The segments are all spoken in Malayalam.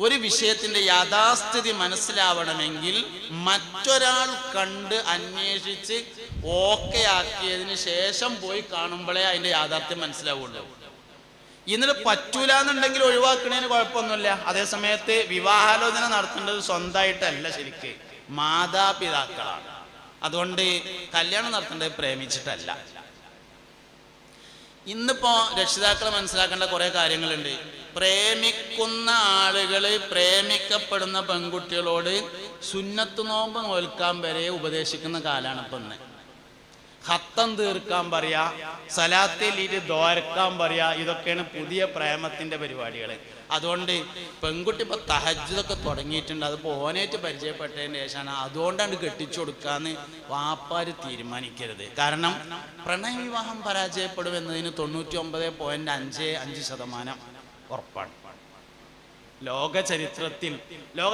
ഒരു വിഷയത്തിന്റെ യാഥാസ്ഥിതി മനസ്സിലാവണമെങ്കിൽ മറ്റൊരാൾ കണ്ട് അന്വേഷിച്ച് ഓക്കെ ആക്കിയതിന് ശേഷം പോയി കാണുമ്പോഴേ അതിന്റെ യാഥാർത്ഥ്യം മനസ്സിലാവുള്ളൂ. ഇന്നിട്ട് പറ്റൂല എന്നുണ്ടെങ്കിൽ ഒഴിവാക്കുന്നതിന് കുഴപ്പമൊന്നുമില്ല. അതേസമയത്ത് വിവാഹാലോചന നടത്തേണ്ടത് സ്വന്തമായിട്ടല്ല, ശരിക്ക് മാതാപിതാക്കളാണ്. അതുകൊണ്ട് കല്യാണം നടത്തേണ്ടത് പ്രേമിച്ചിട്ടല്ല. ഇന്നിപ്പോ രക്ഷിതാക്കളെ മനസ്സിലാക്കേണ്ട കുറെ കാര്യങ്ങളുണ്ട്. പ്രേമിക്കുന്ന ആളുകള് പ്രേമിക്കപ്പെടുന്ന പെൺകുട്ടികളോട് സുന്നത്ത് നോമ്പ് നോൽക്കാൻ വരെ ഉപദേശിക്കുന്ന കാലാണ് ഇപ്പൊ ഇന്ന്. ഹത്തം തീർക്കാൻ പറയാ, സലാത്തിലിട്ട് ദ്വാരക്കാൻ പറയാ, ഇതൊക്കെയാണ് പുതിയ പ്രേമത്തിന്റെ പരിപാടികൾ. അതുകൊണ്ട് പെൺകുട്ടി ഇപ്പൊ തഹജ്ജുദൊക്കെ തുടങ്ങിയിട്ടുണ്ട്. അത് ഓനായിട്ട് പരിചയപ്പെട്ടതിന് ശേഷമാണ്. അതുകൊണ്ടാണ് കെട്ടിച്ചു കൊടുക്കാന്ന് വാപ്പാര് തീരുമാനിക്കരുത്. കാരണം പ്രണയവിവാഹം പരാജയപ്പെടും എന്നതിന് 99.55% ഉറപ്പാണ്. ലോക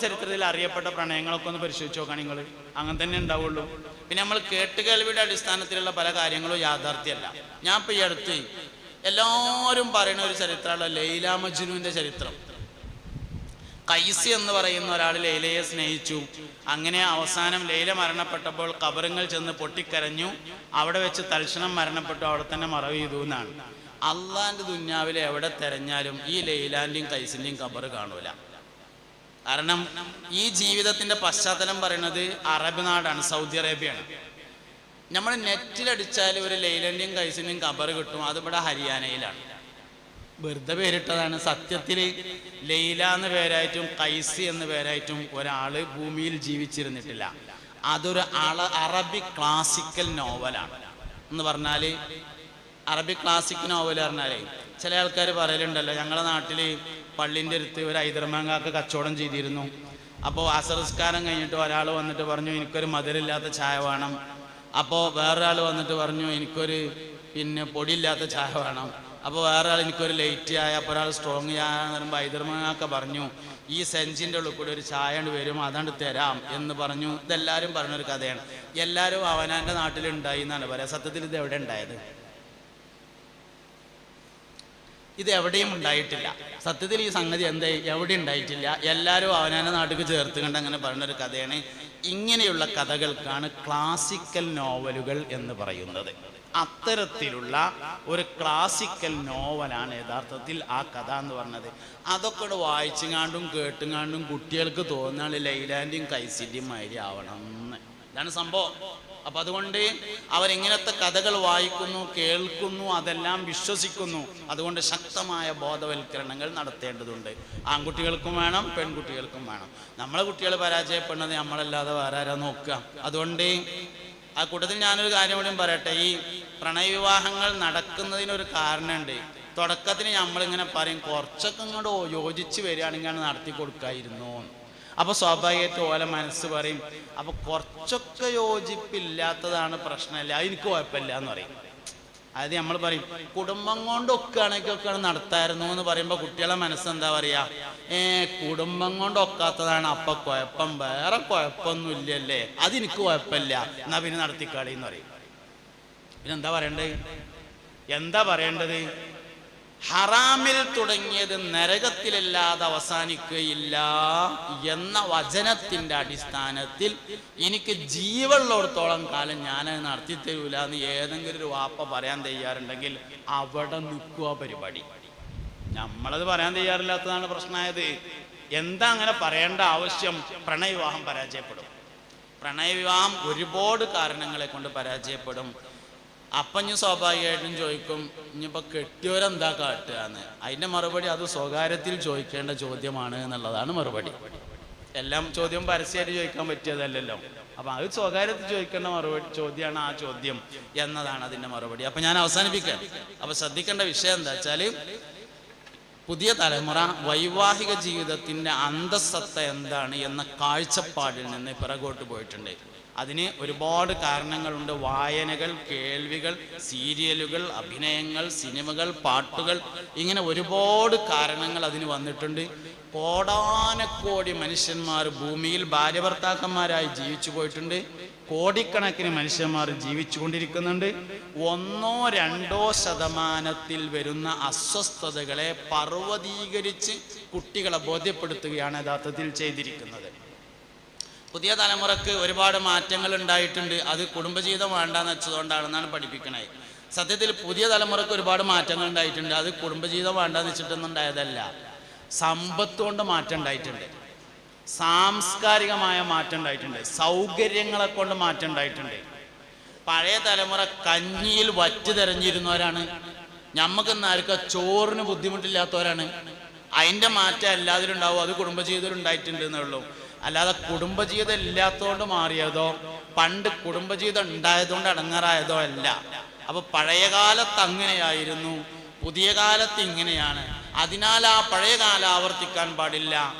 ചരിത്രത്തിൽ അറിയപ്പെട്ട പ്രണയങ്ങളൊക്കെ ഒന്ന് പരിശോധിച്ച് നോക്കാൻ നിങ്ങൾ, അങ്ങനെ തന്നെ ഉണ്ടാവുള്ളൂ. പിന്നെ നമ്മൾ കേട്ടുകേൾവിയുടെ അടിസ്ഥാനത്തിലുള്ള പല കാര്യങ്ങളും യാഥാർത്ഥ്യമല്ല. ഞാൻ ഇപ്പൊ ഈ അടുത്ത് എല്ലാവരും പറയുന്ന ഒരു ചരിത്രമാണ് ലൈല മജ്നുവിന്റെ ചരിത്രം. കൈസി എന്ന് പറയുന്ന ഒരാൾ ലൈലയെ സ്നേഹിച്ചു. അങ്ങനെ അവസാനം ലൈല മരണപ്പെട്ടപ്പോൾ ഖബറുകൾ ചെന്ന് പൊട്ടിക്കരഞ്ഞു. അവിടെ വെച്ച് തൽക്ഷണം മരണപ്പെട്ടു, അവിടെ തന്നെ മറവ് ചെയ്തു എന്നാണ്. അള്ളാന്റെ ദുന്യാവിലെ എവിടെ തെരഞ്ഞാലും ഈ ലൈലാന്റെയും കൈസിന്റെയും ഖബർ കാണൂല. കാരണം ഈ ജീവിതത്തിന്റെ പശ്ചാത്തലം പറയുന്നത് അറബ് നാടാണ്, സൗദി അറേബ്യയാണ്. നമ്മൾ നെറ്റിലടിച്ചാൽ ഒരു ലൈലന്റെയും കൈസിന്റെയും ഖബർ കിട്ടും. അതിവിടെ ഹരിയാനയിലാണ്. വെറുതെ പേരിട്ടതാണ്. സത്യത്തിൽ ലൈല എന്ന് പേരായിട്ടും കൈസി എന്ന് പേരായിട്ടും ഒരാള് ഭൂമിയിൽ ജീവിച്ചിരുന്നിട്ടില്ല. അതൊരു അറബി ക്ലാസിക്കൽ നോവലാണ്. എന്ന് പറഞ്ഞാല് അറബി ക്ലാസിക് നോവൽ പറഞ്ഞാലേ ചില ആൾക്കാർ പറയലുണ്ടല്ലോ, ഞങ്ങളുടെ നാട്ടിൽ പള്ളിൻ്റെ അടുത്ത് ഒരു ഹൈദർമാങ്കാക്ക് കച്ചവടം ചെയ്തിരുന്നു. അപ്പോൾ അസർസ്കാരം കഴിഞ്ഞിട്ട് ഒരാൾ വന്നിട്ട് പറഞ്ഞു എനിക്കൊരു മധുരമില്ലാത്ത ചായ വേണം. അപ്പോൾ വേറൊരാൾ വന്നിട്ട് പറഞ്ഞു എനിക്കൊരു പൊടിയില്ലാത്ത ചായ വേണം. അപ്പോൾ വേറൊരാൾ എനിക്കൊരു ലൈറ്റ് ചായ, അപ്പോൾ ഒരാൾ സ്ട്രോങ് ചായ എന്ന് പറയുമ്പോൾ ഹൈദർമാങ്കാക്ക പറഞ്ഞു ഈ സെഞ്ചിൻ്റെ ഉള്ളിൽ കൂടി ഒരു ചായ വരും, അതാണ്ട് തരാം എന്ന് പറഞ്ഞു. ഇതെല്ലാവരും പറഞ്ഞൊരു കഥയാണ്. എല്ലാവരും അവനാൻ്റെ നാട്ടിലുണ്ടായി എന്നാണ് പറയാം. സത്യത്തിൽ ഇത് എവിടെ ഉണ്ടായത്? ഇത് എവിടെയും ഉണ്ടായിട്ടില്ല. സത്യത്തിൽ ഈ സംഗതി എവിടെ ഉണ്ടായിട്ടില്ല. എല്ലാവരും അവനാൻ്റെ നാട്ടിലേക്ക് ചേർത്ത് കണ്ട് അങ്ങനെ പറഞ്ഞൊരു കഥയാണ്. ഇങ്ങനെയുള്ള കഥകൾക്കാണ് ക്ലാസിക്കൽ നോവലുകൾ എന്ന് പറയുന്നത്. അത്തരത്തിലുള്ള ഒരു ക്ലാസിക്കൽ നോവലാണ് യഥാർത്ഥത്തിൽ ആ കഥ എന്ന് പറഞ്ഞത്. അതൊക്കെ വായിച്ചുകാണ്ടും കേട്ടുകാണ്ടും കുട്ടികൾക്ക് തോന്നാണ് ലൈലാന്റെയും കൈസിന്റെയും മാതിരി ആവണം എന്ന്. ഇതാണ് സംഭവം. അപ്പൊ അതുകൊണ്ട് അവരിങ്ങനത്തെ കഥകൾ വായിക്കുന്നു, കേൾക്കുന്നു, അതെല്ലാം വിശ്വസിക്കുന്നു. അതുകൊണ്ട് ശക്തമായ ബോധവൽക്കരണങ്ങൾ നടത്തേണ്ടതുണ്ട്. ആൺകുട്ടികൾക്കും വേണം, പെൺകുട്ടികൾക്കും വേണം. നമ്മളെ കുട്ടികൾ പരാജയപ്പെടുന്നത് നമ്മളല്ലാതെ വേറെ ആരാ നോക്കുക? അതുകൊണ്ട് ആ കൂട്ടത്തിൽ ഞാനൊരു കാര്യം കൂടിയും പറയട്ടെ. ഈ പ്രണയവിവാഹങ്ങൾ നടക്കുന്നതിനൊരു കാരണമുണ്ട്. തുടക്കത്തിന് നമ്മളിങ്ങനെ പറയും കുറച്ചൊക്കെ ഇങ്ങോട്ട് യോജിച്ച് വരികയാണെങ്കിൽ നടത്തി കൊടുക്കായിരുന്നു. അപ്പൊ സ്വാഭാവികമായിട്ട് ഓലെ മനസ്സ് പറയും അപ്പൊ കുറച്ചൊക്കെ യോജിപ്പില്ലാത്തതാണ് പ്രശ്നമല്ല, എനിക്ക് കുഴപ്പമില്ല എന്ന് പറയും. അതായത് നമ്മൾ പറയും കുടുംബം കൊണ്ടൊക്കെയാണെങ്കിലൊക്കെയാണ് നടത്തായിരുന്നു എന്ന് പറയുമ്പോൾ കുട്ടികളെ മനസ്സെന്താ പറയാ, കുടുംബം കൊണ്ടൊക്കാത്തതാണ് അപ്പൊ കുഴപ്പം, വേറെ കുഴപ്പമൊന്നും ഇല്ലല്ലേ, അതെനിക്ക് കുഴപ്പമില്ല, എന്നാ പിന്നെ നടത്തിക്കാളി എന്ന് പറയും. പിന്നെന്താ പറയേണ്ടത്? ഹറാമിൽ തുടങ്ങിയത് നരകത്തിലല്ലാതെ അവസാനിക്കുകയില്ല എന്ന വചനത്തിന്റെ അടിസ്ഥാനത്തിൽ എനിക്ക് ജീവനുള്ളിടത്തോളം കാലം ഞാനത് നടത്തിത്തരൂല എന്ന് ഏതെങ്കിലും ഒരു വാപ്പ പറയാൻ തയ്യാറുണ്ടെങ്കിൽ അവിടെ നിൽക്കുക പരിപാടി. നമ്മളത് പറയാൻ തയ്യാറില്ലാത്തതാണ് പ്രശ്നമായത്. എന്താ അങ്ങനെ പറയേണ്ട ആവശ്യം? പ്രണയവിവാഹം പരാജയപ്പെടും. പ്രണയവിവാഹം ഒരുപാട് കാരണങ്ങളെ കൊണ്ട് പരാജയപ്പെടും. അപ്പം ഞാൻ സ്വാഭാവികമായിട്ടും ചോദിക്കും ഇനിയിപ്പോൾ കെട്ടിയവരെന്താ കാട്ടുക എന്ന്. അതിൻ്റെ മറുപടി അത് സ്വകാര്യത്തിൽ ചോദിക്കേണ്ട ചോദ്യമാണ് എന്നുള്ളതാണ് മറുപടി. എല്ലാം ചോദ്യം പരസ്യമായിട്ട് ചോദിക്കാൻ പറ്റിയതല്ലല്ലോ. അപ്പം അത് സ്വകാര്യത്തിൽ ചോദിക്കേണ്ട ചോദ്യമാണ് ആ ചോദ്യം എന്നതാണ് അതിൻ്റെ മറുപടി. അപ്പം ഞാൻ അവസാനിപ്പിക്കാം. അപ്പം ശ്രദ്ധിക്കേണ്ട വിഷയം എന്താ വെച്ചാൽ പുതിയ തലമുറ വൈവാഹിക ജീവിതത്തിൻ്റെ അന്തസ്സത്ത എന്താണ് എന്ന കാഴ്ചപ്പാടിൽ നിന്ന് പിറകോട്ട് പോയിട്ടുണ്ട്. അതിന് ഒരുപാട് കാരണങ്ങളുണ്ട്. വായനകൾ, കേൾവികൾ, സീരിയലുകൾ, അഭിനയങ്ങൾ, സിനിമകൾ, പാട്ടുകൾ, ഇങ്ങനെ ഒരുപാട് കാരണങ്ങൾ അതിന് വന്നിട്ടുണ്ട്. കോടാനക്കോടി മനുഷ്യന്മാർ ഭൂമിയിൽ ഭാര്യ ഭർത്താക്കന്മാരായി ജീവിച്ചു പോയിട്ടുണ്ട്. കോടിക്കണക്കിന് മനുഷ്യന്മാർ ജീവിച്ചുകൊണ്ടിരിക്കുന്നുണ്ട്. 1-2% വരുന്ന അസ്വസ്ഥതകളെ പർവ്വതീകരിച്ച് കുട്ടികളെ ബോധ്യപ്പെടുത്തുകയാണ് യഥാർത്ഥത്തിൽ ചെയ്തിരിക്കുന്നത്. പുതിയ തലമുറക്ക് ഒരുപാട് മാറ്റങ്ങൾ ഉണ്ടായിട്ടുണ്ട്. അത് കുടുംബജീവിതം വേണ്ടാന്ന് വെച്ചതുകൊണ്ടാണെന്നാണ് പഠിപ്പിക്കണത്. സത്യത്തിൽ പുതിയ തലമുറക്ക് ഒരുപാട് മാറ്റങ്ങൾ ഉണ്ടായിട്ടുണ്ട്. അത് കുടുംബജീവിതം വേണ്ടാന്ന് വെച്ചിട്ടൊന്നും ഉണ്ടായതല്ല. സമ്പത്ത് കൊണ്ട് മാറ്റം ഉണ്ടായിട്ടുണ്ട്, സാംസ്കാരികമായ മാറ്റം ഉണ്ടായിട്ടുണ്ട്, സൗകര്യങ്ങളെ കൊണ്ട് മാറ്റം ഉണ്ടായിട്ടുണ്ട്. പഴയ തലമുറ കഞ്ഞിയിൽ വറ്റ് തെരഞ്ഞിരുന്നവരാണ്. ഞമ്മക്കെന്ന് ആർക്കും ചോറിന് ബുദ്ധിമുട്ടില്ലാത്തവരാണ്. അതിൻ്റെ മാറ്റം എല്ലാത്തിലും ഉണ്ടാവും. അത് കുടുംബജീവിതത്തിൽ ഉണ്ടായിട്ടുണ്ട് എന്നുള്ളൂ. അല്ലാതെ കുടുംബജീവിതം ഇല്ലാത്തതുകൊണ്ട് മാറിയതോ പണ്ട് കുടുംബജീവിതം ഉണ്ടായതുകൊണ്ട് അടങ്ങാറായതോ അല്ല. അപ്പൊ പഴയ കാലത്ത് അങ്ങനെയായിരുന്നു, പുതിയ കാലത്ത് ഇങ്ങനെയാണ്. അതിനാൽ ആ പഴയ കാലം ആവർത്തിക്കാൻ പാടില്ല.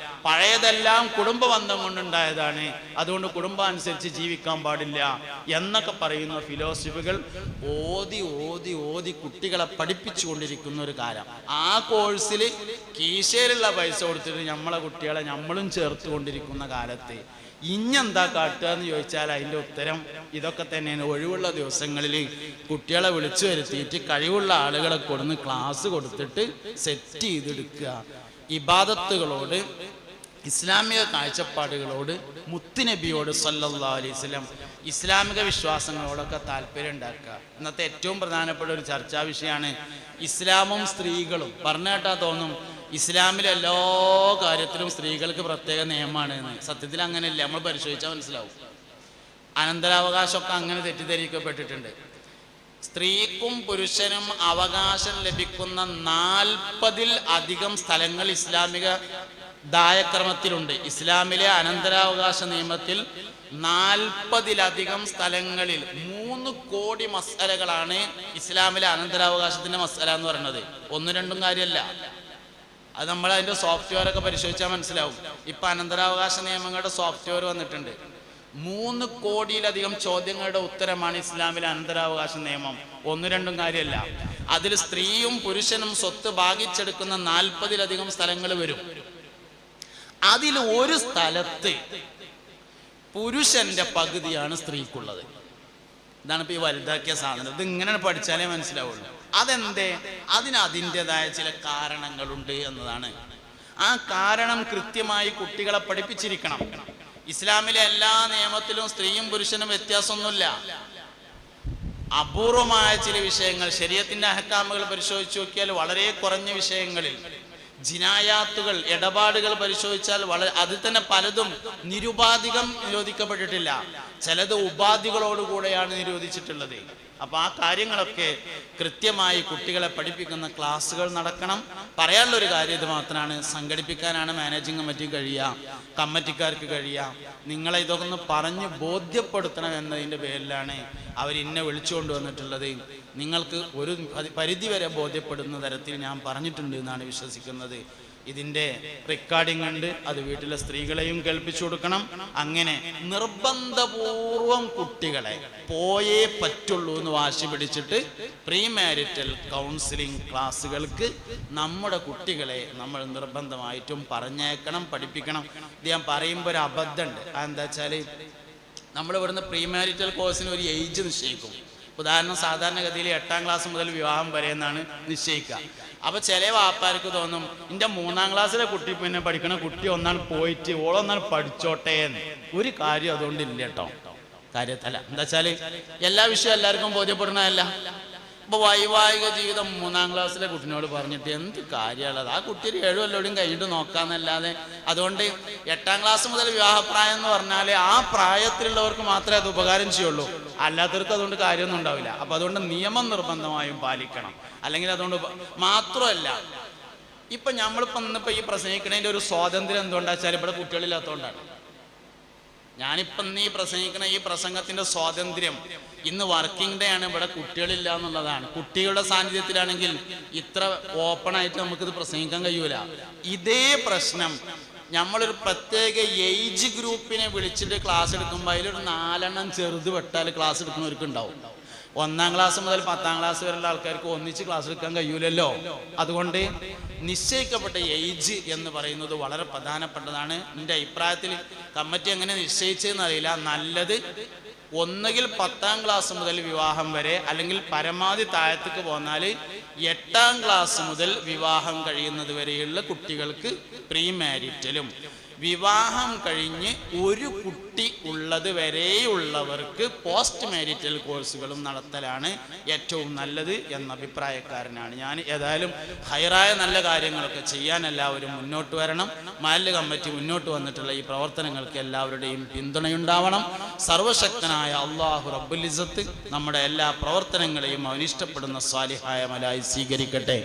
പഴയതെല്ലാം കുടുംബ ബന്ധം കൊണ്ടുണ്ടായതാണ്, അതുകൊണ്ട് കുടുംബം അനുസരിച്ച് ജീവിക്കാൻ പാടില്ല എന്നൊക്കെ പറയുന്ന ഫിലോസഫികൾ ഓതി ഓതി ഓതി കുട്ടികളെ പഠിപ്പിച്ചു കൊണ്ടിരിക്കുന്ന ഒരു കാലം. ആ കോഴ്സിൽ കീശയിലുള്ള പൈസ കൊടുത്തിട്ട് നമ്മളെ കുട്ടികളെ നമ്മളും ചേർത്ത് കൊണ്ടിരിക്കുന്ന കാലത്ത് ഇഞ്ഞെന്താ കാട്ടുക എന്ന് ചോദിച്ചാൽ അതിൻ്റെ ഉത്തരം ഇതൊക്കെ തന്നെയാണ്. ഒഴിവുള്ള ദിവസങ്ങളിൽ കുട്ടികളെ വിളിച്ചു വരുത്തിയിട്ട് കഴിവുള്ള ആളുകളെ കൊടുന്ന് ക്ലാസ് കൊടുത്തിട്ട് സെറ്റ് ചെയ്തെടുക്കുക. ഇബാദത്തുകളോട്, ഇസ്ലാമിക കാഴ്ചപ്പാടുകളോട്, മുത്തുനബിയോട് സല്ലല്ലാഹു അലൈഹി വസല്ലം ഇസ്ലാമിക വിശ്വാസങ്ങളോടൊക്കെ താല്പര്യം ഉണ്ടാക്കുക. ഇന്നത്തെ ഏറ്റവും പ്രധാനപ്പെട്ട ഒരു ചർച്ചാ വിഷയമാണ് ഇസ്ലാമും സ്ത്രീകളും. പറഞ്ഞു കേട്ടാൽ തോന്നും ഇസ്ലാമിലെ എല്ലാ കാര്യത്തിലും സ്ത്രീകൾക്ക് പ്രത്യേക നിയമമാണ് എന്ന്. സത്യത്തിൽ അങ്ങനെയല്ല, നമ്മൾ പരിശോധിച്ചാൽ മനസ്സിലാവും. അനന്തരാവകാശമൊക്കെ അങ്ങനെ തെറ്റിദ്ധരിക്കപ്പെട്ടിട്ടുണ്ട്. സ്ത്രീക്കും പുരുഷനും അവകാശം ലഭിക്കുന്ന 40-ൽ അധികം സ്ഥലങ്ങൾ ഇസ്ലാമിക ദായക്രമത്തിലുണ്ട്. ഇസ്ലാമിലെ അനന്തരാവകാശ നിയമത്തിൽ 40-ലധികം സ്ഥലങ്ങളിൽ 3 കോടി മസ്അലകളാണ് ഇസ്ലാമിലെ അനന്തരാവകാശത്തിന്റെ മസ്അല എന്ന് പറയുന്നത്. 1-2 കാര്യമല്ല. അത് നമ്മൾ അതിന്റെ സോഫ്റ്റ്വെയർ ഒക്കെ പരിശോധിച്ചാൽ മനസ്സിലാവും. ഇപ്പൊ അനന്തരാവകാശ നിയമങ്ങളുടെ സോഫ്റ്റ്വെയർ വന്നിട്ടുണ്ട്. 3 കോടിയിലധികം ചോദ്യങ്ങളുടെ ഉത്തരമാണ് ഇസ്ലാമിലെ അനന്തരാവകാശ നിയമം. 1-2 കാര്യമല്ല. അതിൽ സ്ത്രീയും പുരുഷനും സ്വത്ത് ഭാഗിച്ചെടുക്കുന്ന 40-ലധികം സ്ഥലങ്ങൾ വരും. അതിൽ ഒരു സ്ഥലത്ത് പുരുഷന്റെ പകുതിയാണ് സ്ത്രീക്കുള്ളത്. ഇതാണ് ഇപ്പൊ ഈ വലുതാക്കിയ സാധനം. ഇത് ഇങ്ങനെ പഠിച്ചാലേ മനസ്സിലാവുള്ളൂ. അതെന്തേ? അതിൻ്റെതായ ചില കാരണങ്ങളുണ്ട് എന്നതാണ്. ആ കാരണം കൃത്യമായി കുട്ടികളെ പഠിപ്പിച്ചിരിക്കണം. ഇസ്ലാമിലെ എല്ലാ നിയമത്തിലും സ്ത്രീയും പുരുഷനും വ്യത്യാസമൊന്നുമില്ല. അപൂർവമായ ചില വിഷയങ്ങൾ, ശരീഅത്തിന്റെ അഹ്കാമുകൾ പരിശോധിച്ച് നോക്കിയാൽ വളരെ കുറഞ്ഞ വിഷയങ്ങളിൽ, ജിനായാത്തുകൾ, ഇടപാടുകൾ പരിശോധിച്ചാൽ അതിൽ തന്നെ പലതും നിരുപാധികം നിരോധിക്കപ്പെട്ടിട്ടില്ല. ചിലത് ഉപാധികളോടുകൂടെയാണ് നിരോധിച്ചിട്ടുള്ളത്. അപ്പൊ ആ കാര്യങ്ങളൊക്കെ കൃത്യമായി കുട്ടികളെ പഠിപ്പിക്കുന്ന ക്ലാസ്സുകൾ നടക്കണം. പറയാനുള്ളൊരു കാര്യം ഇത് മാത്രമാണ്, സംഘടിപ്പിക്കാനാണ് മാനേജിംഗ് കമ്മിറ്റി കഴിയുക, കമ്മിറ്റിക്കാർക്ക് കഴിയുക. നിങ്ങളെ ഇതൊക്കെ ഒന്ന് പറഞ്ഞ് ബോധ്യപ്പെടുത്തണം എന്നതിൻ്റെ പേരിലാണ് അവർ ഇന്നെ വിളിച്ചുകൊണ്ട് വന്നിട്ടുള്ളത്. നിങ്ങൾക്ക് ഒരു പരിധി വരെ ബോധ്യപ്പെടുന്ന തരത്തിൽ ഞാൻ പറഞ്ഞിട്ടുണ്ട് എന്നാണ് വിശ്വസിക്കുന്നത്. ഇതിൻ്റെ റെക്കോർഡിംഗ് ഉണ്ട്, അത് വീട്ടിലെ സ്ത്രീകളെയും കേൾപ്പിച്ചു കൊടുക്കണം. അങ്ങനെ നിർബന്ധപൂർവം കുട്ടികളെ പോയേ പറ്റുള്ളൂ എന്ന് വാശി പിടിച്ചിട്ട് പ്രീ മാരിറ്റൽ കൗൺസിലിംഗ് ക്ലാസ്സുകൾക്ക് നമ്മുടെ കുട്ടികളെ നമ്മൾ നിർബന്ധമായിട്ടും പറഞ്ഞേക്കണം, പഠിപ്പിക്കണം. ഇത് ഞാൻ പറയുമ്പോൾ ഒരു അബദ്ധമുണ്ട്. അതെന്താ വെച്ചാൽ നമ്മൾ ഇവിടുന്ന് പ്രീ മാരിറ്റൽ കോഴ്സിന് ഒരു ഏജ് നിശ്ചയിക്കും. ഉദാഹരണം, സാധാരണഗതിയിൽ 8ാം ക്ലാസ് മുതൽ വിവാഹം വരെ എന്നാണ് നിശ്ചയിക്കുക. അപ്പൊ ചില വാപ്പാർക്ക് തോന്നും എൻ്റെ 3ാം ക്ലാസ്സിലെ കുട്ടി പിന്നെ പഠിക്കണ കുട്ടി ഒന്നാണ് പോയിട്ട് ഓളൊന്നാണ് പഠിച്ചോട്ടെ എന്ന്. ഒരു കാര്യം അതുകൊണ്ടില്ല കേട്ടോ, കാര്യത്തല്ല. എന്താ വെച്ചാൽ എല്ലാ വിഷയവും എല്ലാവർക്കും ബോധ്യപ്പെടുന്നതല്ല. ഇപ്പൊ വൈവാഹിക ജീവിതം 3ാം ക്ലാസ്സിലെ കുട്ടിനോട് പറഞ്ഞിട്ട് എന്ത് കാര്യമുള്ളത്? ആ കുട്ടി ഒരു 7 കൊല്ലം കഴിഞ്ഞിട്ട് നോക്കാന്നല്ലാതെ. അതുകൊണ്ട് 8ാം ക്ലാസ് മുതൽ വിവാഹപ്രായം എന്ന് പറഞ്ഞാൽ ആ പ്രായത്തിലുള്ളവർക്ക് മാത്രമേ അത് ഉപകാരം ചെയ്യുള്ളൂ, അല്ലാത്തവർക്ക് അതുകൊണ്ട് കാര്യമൊന്നും ഉണ്ടാവില്ല. അപ്പൊ അതുകൊണ്ട് നിയമം നിർബന്ധമായും പാലിക്കണം. അല്ലെങ്കിൽ അതുകൊണ്ട് മാത്രമല്ല, ഇപ്പൊ നമ്മളിപ്പോ ഇന്നിപ്പോ ഈ പ്രസംഗിക്കണതിന്റെ ഒരു സ്വാതന്ത്ര്യം എന്തുകൊണ്ടാ വെച്ചാൽ ഇവിടെ കുട്ടികളില്ലാത്തതുകൊണ്ടാണ്. ഞാനിപ്പം ഈ പ്രസംഗിക്കുന്ന ഈ പ്രസംഗത്തിന്റെ സ്വാതന്ത്ര്യം, ഇന്ന് വർക്കിംഗ് ഡേ ആണ്, ഇവിടെ കുട്ടികളില്ല എന്നുള്ളതാണ്. കുട്ടികളുടെ സാന്നിധ്യത്തിലാണെങ്കിൽ ഇത്ര ഓപ്പൺ ആയിട്ട് നമുക്കിത് പ്രസംഗിക്കാൻ കഴിയൂല. ഇതേ പ്രശ്നം നമ്മളൊരു പ്രത്യേക ഏജ് ഗ്രൂപ്പിനെ വിളിച്ചിട്ട് ക്ലാസ് എടുക്കുമ്പോൾ അതിലൊരു 4 ചെറുത് വെട്ടാൽ ക്ലാസ് എടുക്കുന്നവർക്ക് ഉണ്ടാവും. 1ാം ക്ലാസ് മുതൽ 10ാം ക്ലാസ് വരെയുള്ള ആൾക്കാർക്ക് ഒന്നിച്ച് ക്ലാസ് എടുക്കാൻ കഴിയൂലല്ലോ. അതുകൊണ്ട് നിശ്ചയിക്കപ്പെട്ട ഏജ് എന്ന് പറയുന്നത് വളരെ പ്രധാനപ്പെട്ടതാണ്. എൻ്റെ അഭിപ്രായത്തിൽ കമ്മിറ്റി എങ്ങനെ നിശ്ചയിച്ചതെന്ന് അറിയില്ല. നല്ലത് ഒന്നുകിൽ 10ാം ക്ലാസ് മുതൽ വിവാഹം വരെ, അല്ലെങ്കിൽ പരമാവധി താഴത്തേക്ക് പോന്നാൽ 8ാം ക്ലാസ് മുതൽ വിവാഹം കഴിയുന്നത് വരെയുള്ള കുട്ടികൾക്ക് പ്രീ മാരിറ്റലും, വിവാഹം കഴിഞ്ഞ് ഒരു കുട്ടി ഉള്ളത് വരെയുള്ളവർക്ക് പോസ്റ്റ് മാരിറ്റൽ കോഴ്സുകളും നടത്തലാണ് ഏറ്റവും നല്ലത് എന്ന അഭിപ്രായക്കാരനാണ് ഞാൻ. ഏതായാലും ഹൈറായ നല്ല കാര്യങ്ങളൊക്കെ ചെയ്യാൻ എല്ലാവരും മുന്നോട്ട് വരണം. മഹല്ല് കമ്മിറ്റി മുന്നോട്ട് വന്നിട്ടുള്ള ഈ പ്രവർത്തനങ്ങൾക്ക് എല്ലാവരുടെയും പിന്തുണയുണ്ടാവണം. സർവശക്തനായ അല്ലാഹു റബ്ബുൽ ഇസ്സത്ത് നമ്മുടെ എല്ലാ പ്രവർത്തനങ്ങളെയും അവനിഷ്ടപ്പെടുന്ന സ്വാലിഹായ മലായി സ്വീകരിക്കട്ടെ.